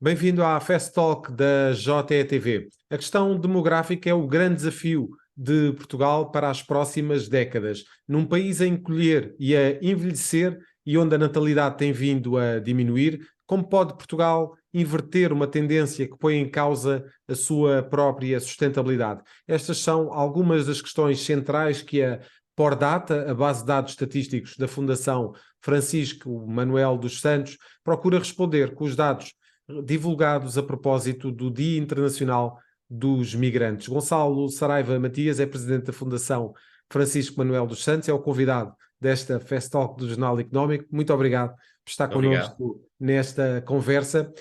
Bem-vindo à Fast Talk da JETV. A questão demográfica é o grande desafio de Portugal para as próximas décadas. Num país a encolher e a envelhecer e onde a natalidade tem vindo a diminuir, como pode Portugal inverter uma tendência que põe em causa a sua própria sustentabilidade? Estas são algumas das questões centrais que a Pordata, a base de dados estatísticos da Fundação Francisco Manuel dos Santos, procura responder com os dados divulgados a propósito do Dia Internacional dos Migrantes. Gonçalo Saraiva Matias é presidente da Fundação Francisco Manuel dos Santos, é o convidado desta Fast Talk do Jornal Económico. Muito obrigado por estar Obrigado. connosco nesta conversa.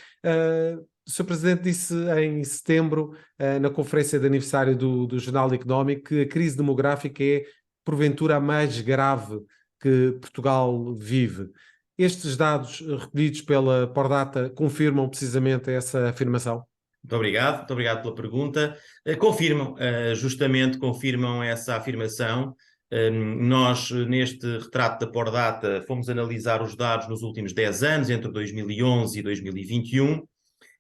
O Sr. Presidente disse em setembro, na conferência de aniversário do Jornal Económico, que a crise demográfica é, porventura, a mais grave que Portugal vive. Estes dados recolhidos pela Pordata confirmam precisamente essa afirmação? Muito obrigado pela pergunta. Justamente confirmam essa afirmação. Nós, neste retrato da Pordata, fomos analisar os dados nos últimos 10 anos, entre 2011 e 2021.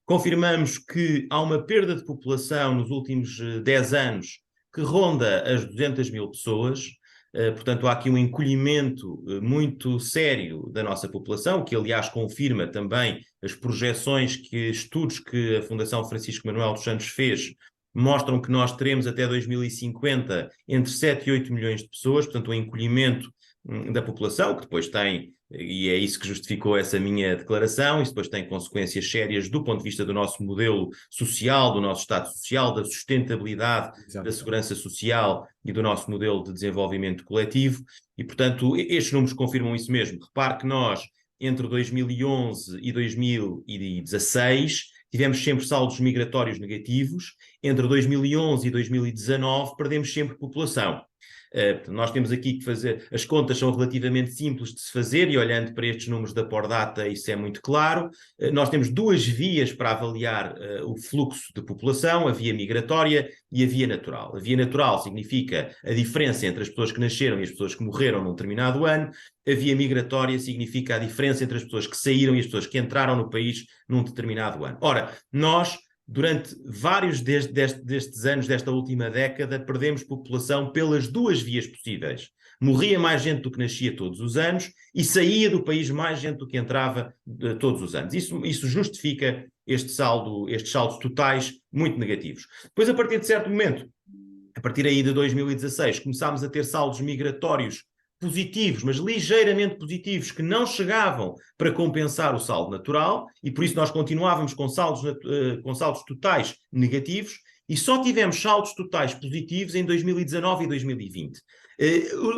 Confirmamos que há uma perda de população nos últimos 10 anos que ronda as 200 mil pessoas. Portanto, há aqui um encolhimento muito sério da nossa população, que aliás confirma também as projeções estudos que a Fundação Francisco Manuel dos Santos fez, mostram que nós teremos até 2050 entre 7 e 8 milhões de pessoas, portanto um encolhimento da população, que depois tem, e é isso que justificou essa minha declaração, isso depois tem consequências sérias do ponto de vista do nosso modelo social, do nosso Estado social, da sustentabilidade, da segurança social e do nosso modelo de desenvolvimento coletivo, e portanto estes números confirmam isso mesmo. Repare que nós, entre 2011 e 2016, tivemos sempre saldos migratórios negativos, entre 2011 e 2019 perdemos sempre população. Nós temos aqui que fazer, as contas são relativamente simples de se fazer e olhando para estes números da Pordata isso é muito claro. Nós temos duas vias para avaliar o fluxo de população, a via migratória e a via natural. A via natural significa a diferença entre as pessoas que nasceram e as pessoas que morreram num determinado ano. A via migratória significa a diferença entre as pessoas que saíram e as pessoas que entraram no país num determinado ano. Ora, nós durante vários destes anos, desta última década, perdemos população pelas duas vias possíveis. Morria mais gente do que nascia todos os anos e saía do país mais gente do que entrava todos os anos. Isso justifica estes saldos totais muito negativos. Depois, a partir de certo momento, a partir aí de 2016, começámos a ter saldos migratórios positivos, mas ligeiramente positivos, que não chegavam para compensar o saldo natural, e por isso nós continuávamos com saldos totais negativos, e só tivemos saldos totais positivos em 2019 e 2020.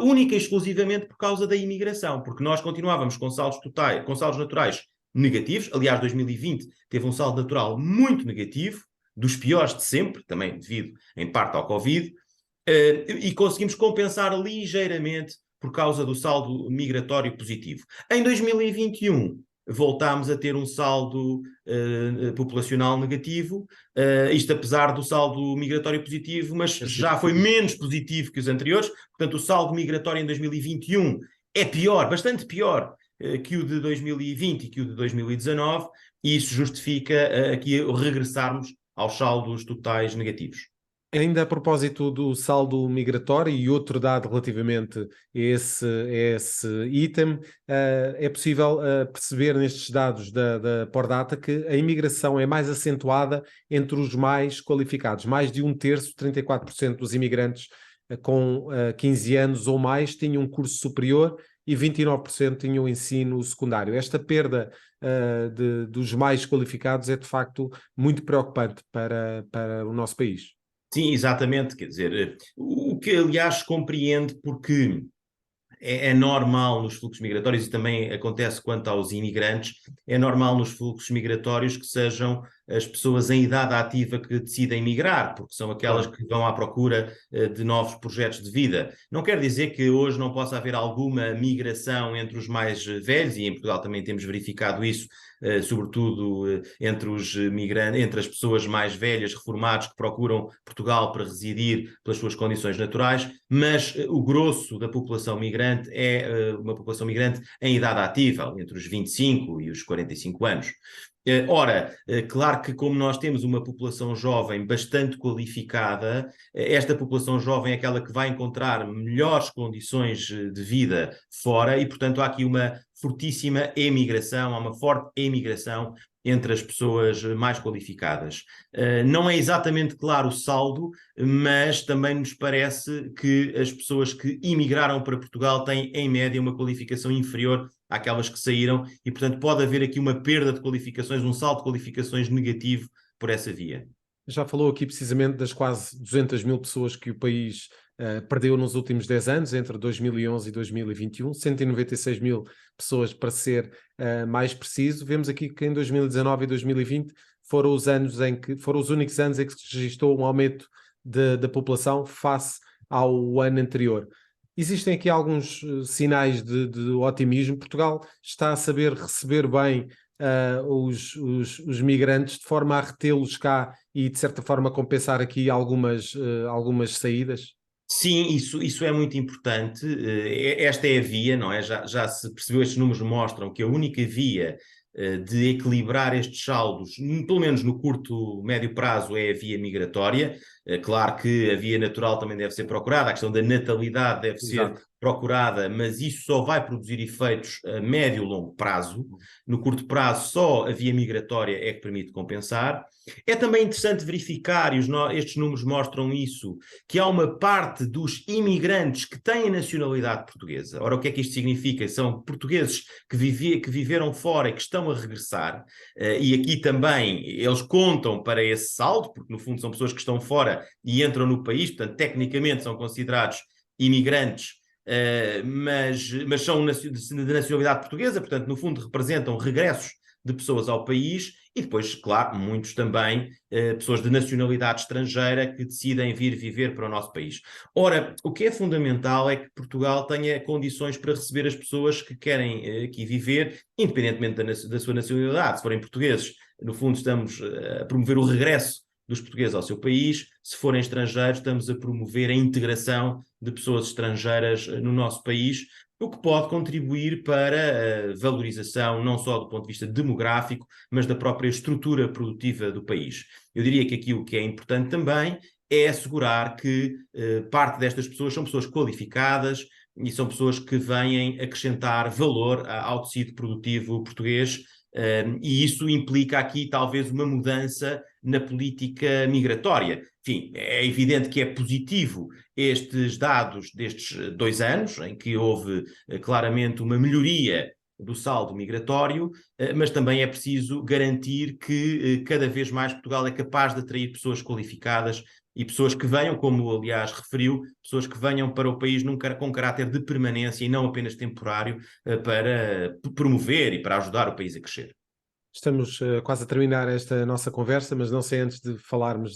Única e exclusivamente por causa da imigração, porque nós continuávamos com saldos naturais negativos. Aliás, 2020 teve um saldo natural muito negativo, dos piores de sempre, também devido em parte ao Covid, e conseguimos compensar ligeiramente por causa do saldo migratório positivo. Em 2021, voltámos a ter um saldo populacional negativo, isto apesar do saldo migratório positivo, mas já foi menos positivo que os anteriores. Portanto, o saldo migratório em 2021 é pior, bastante pior que o de 2020 e que o de 2019, e isso justifica aqui regressarmos aos saldos totais negativos. Ainda a propósito do saldo migratório e outro dado relativamente a esse item, é possível perceber nestes dados da Pordata que a imigração é mais acentuada entre os mais qualificados. Mais de um terço, 34% dos imigrantes com 15 anos ou mais tinham um curso superior e 29% tinham ensino secundário. Esta perda dos mais qualificados é de facto muito preocupante para o nosso país. Sim, exatamente, quer dizer, o que aliás compreende porque é normal nos fluxos migratórios, e também acontece quanto aos imigrantes, é normal nos fluxos migratórios que sejam as pessoas em idade ativa que decidem migrar, porque são aquelas que vão à procura de novos projetos de vida. Não quer dizer que hoje não possa haver alguma migração entre os mais velhos, e em Portugal também temos verificado isso, sobretudo entre os migrantes, entre as pessoas mais velhas, reformados, que procuram Portugal para residir pelas suas condições naturais, mas o grosso da população migrante é uma população migrante em idade ativa, entre os 25 e os 45 anos. Ora, claro que como nós temos uma população jovem bastante qualificada, esta população jovem é aquela que vai encontrar melhores condições de vida fora e, portanto, há aqui uma fortíssima emigração, há uma forte emigração entre as pessoas mais qualificadas. Não é exatamente claro o saldo, mas também nos parece que as pessoas que emigraram para Portugal têm, em média, uma qualificação inferior àquelas que saíram e, portanto, pode haver aqui uma perda de qualificações, um salto de qualificações negativo por essa via. Já falou aqui precisamente das quase 200 mil pessoas que o país perdeu nos últimos 10 anos, entre 2011 e 2021, 196 mil pessoas para ser mais preciso. Vemos aqui que em 2019 e 2020 foram os únicos anos em que se registrou um aumento da população face ao ano anterior. Existem aqui alguns sinais de otimismo. Portugal está a saber receber bem os migrantes de forma a retê-los cá e, de certa forma, compensar aqui algumas saídas? Sim, isso é muito importante. Esta é a via, não é? Já se percebeu, estes números mostram que a única via de equilibrar estes saldos, pelo menos no curto, médio prazo, é a via migratória. Claro que a via natural também deve ser procurada, a questão da natalidade deve ser Exato. procurada, mas isso só vai produzir efeitos a médio e longo prazo. No curto prazo, só a via migratória é que permite compensar. É também interessante verificar, e estes números mostram isso, que há uma parte dos imigrantes que têm nacionalidade portuguesa. Ora, o que é que isto significa? São portugueses que viveram fora e que estão a regressar, e aqui também eles contam para esse saldo, porque no fundo são pessoas que estão fora e entram no país, portanto, tecnicamente são considerados imigrantes, mas são de nacionalidade portuguesa, portanto, no fundo representam regressos de pessoas ao país e depois, claro, muitos também pessoas de nacionalidade estrangeira que decidem vir viver para o nosso país. Ora, o que é fundamental é que Portugal tenha condições para receber as pessoas que querem aqui viver, independentemente da sua nacionalidade. Se forem portugueses, no fundo estamos a promover o regresso dos portugueses ao seu país. Se forem estrangeiros, estamos a promover a integração de pessoas estrangeiras no nosso país, o que pode contribuir para a valorização não só do ponto de vista demográfico, mas da própria estrutura produtiva do país. Eu diria que aqui o que é importante também é assegurar que parte destas pessoas são pessoas qualificadas e são pessoas que vêm acrescentar valor ao tecido produtivo português, e isso implica aqui talvez uma mudança na política migratória. Enfim, é evidente que é positivo estes dados destes 2 anos, em que houve claramente uma melhoria do saldo migratório, mas também é preciso garantir que cada vez mais Portugal é capaz de atrair pessoas qualificadas e pessoas que venham, como aliás referiu, pessoas que venham para o país com caráter de permanência e não apenas temporário, para promover e para ajudar o país a crescer. Estamos quase a terminar esta nossa conversa, mas não sei antes de falarmos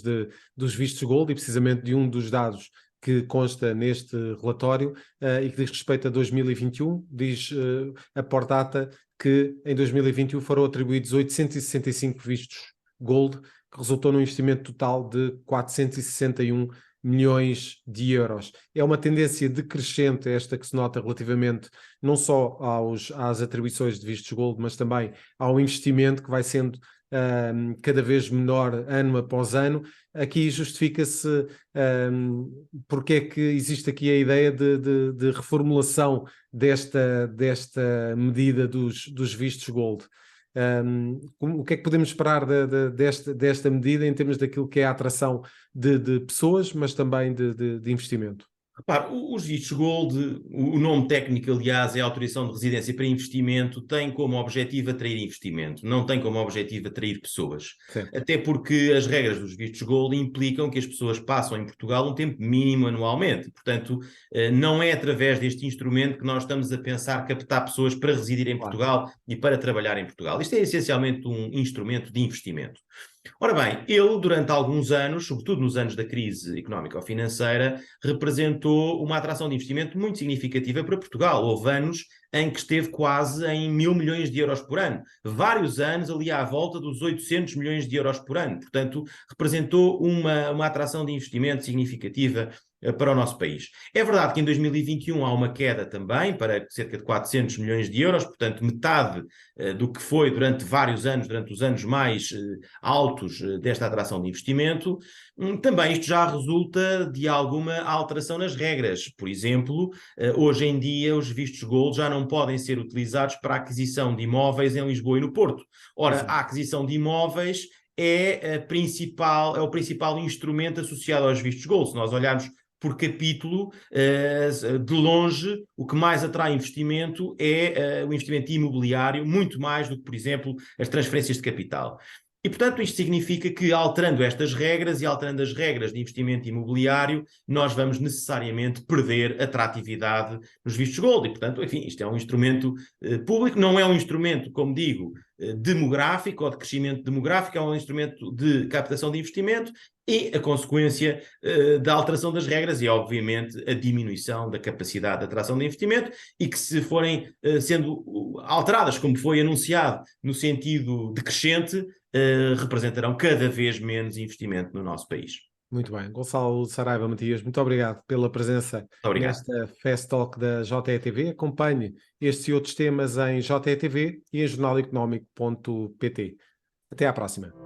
dos vistos gold e precisamente de um dos dados que consta neste relatório e que diz respeito a 2021, diz a Pordata que em 2021 foram atribuídos 865 vistos gold, que resultou num investimento total de 461 milhões de euros. É uma tendência decrescente esta que se nota relativamente não só às atribuições de vistos gold, mas também ao investimento que vai sendo cada vez menor ano após ano. Aqui justifica-se porque é que existe aqui a ideia de reformulação desta medida dos vistos gold. O que é que podemos esperar desta medida em termos daquilo que é a atração de pessoas, mas também de investimento? Repare, os vistos gold, o nome técnico, aliás, é autorização de residência para investimento, tem como objetivo atrair investimento, não tem como objetivo atrair pessoas. Certo. Até porque as regras dos vistos gold implicam que as pessoas passam em Portugal um tempo mínimo anualmente. Portanto, não é através deste instrumento que nós estamos a pensar captar pessoas para residir em Portugal e para trabalhar em Portugal. Isto é essencialmente um instrumento de investimento. Ora bem, ele durante alguns anos, sobretudo nos anos da crise económica ou financeira, representou uma atração de investimento muito significativa para Portugal. Houve anos em que esteve quase em 1.000 milhões de euros por ano. Vários anos ali à volta dos 800 milhões de euros por ano. Portanto, representou uma atração de investimento significativa para o nosso país. É verdade que em 2021 há uma queda também para cerca de 400 milhões de euros, portanto metade do que foi durante vários anos, durante os anos mais altos desta atração de investimento. Também isto já resulta de alguma alteração nas regras. Por exemplo, hoje em dia os vistos gold já não podem ser utilizados para a aquisição de imóveis em Lisboa e no Porto. Ora, a aquisição de imóveis é o principal instrumento associado aos vistos gold. Se nós olharmos por capítulo, de longe, o que mais atrai investimento é o investimento imobiliário, muito mais do que, por exemplo, as transferências de capital. E, portanto, isto significa que, alterando estas regras e alterando as regras de investimento imobiliário, nós vamos necessariamente perder atratividade nos vistos gold. E, portanto, enfim, isto é um instrumento público, não é um instrumento, como digo, demográfico ou de crescimento demográfico, é um instrumento de captação de investimento e a consequência da alteração das regras e, obviamente, a diminuição da capacidade de atração de investimento e que, se forem sendo alteradas, como foi anunciado, no sentido decrescente, representarão cada vez menos investimento no nosso país. Muito bem. Gonçalo Saraiva Matias, muito obrigado pela presença nesta Fast Talk da JETV. Acompanhe estes e outros temas em JETV e em jornaleconómico.pt. Até à próxima.